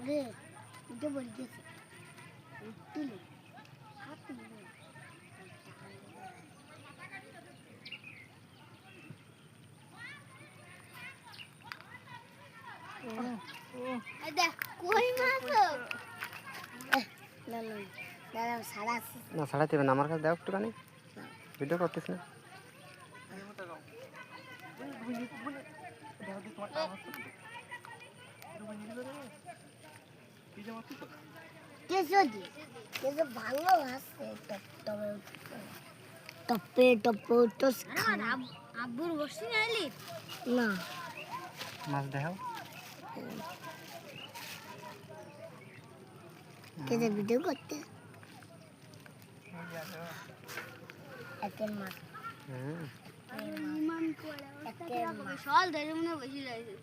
রে এটা বল গেছে তুলে হাত তুলে দেখ কই মাছ না না দাদা সারা না ছাড়াইতে হবে না, আমার কাছে দাও একটুখানি, ভিডিও করতেছ না। কেসো ভালো আছে টপে টপে তো আব্বুর বসে আইলি না মাছ দেখাও। কেসে ভিডিও করতে একের মাছ সল ধরে মনে বসে যাইছে।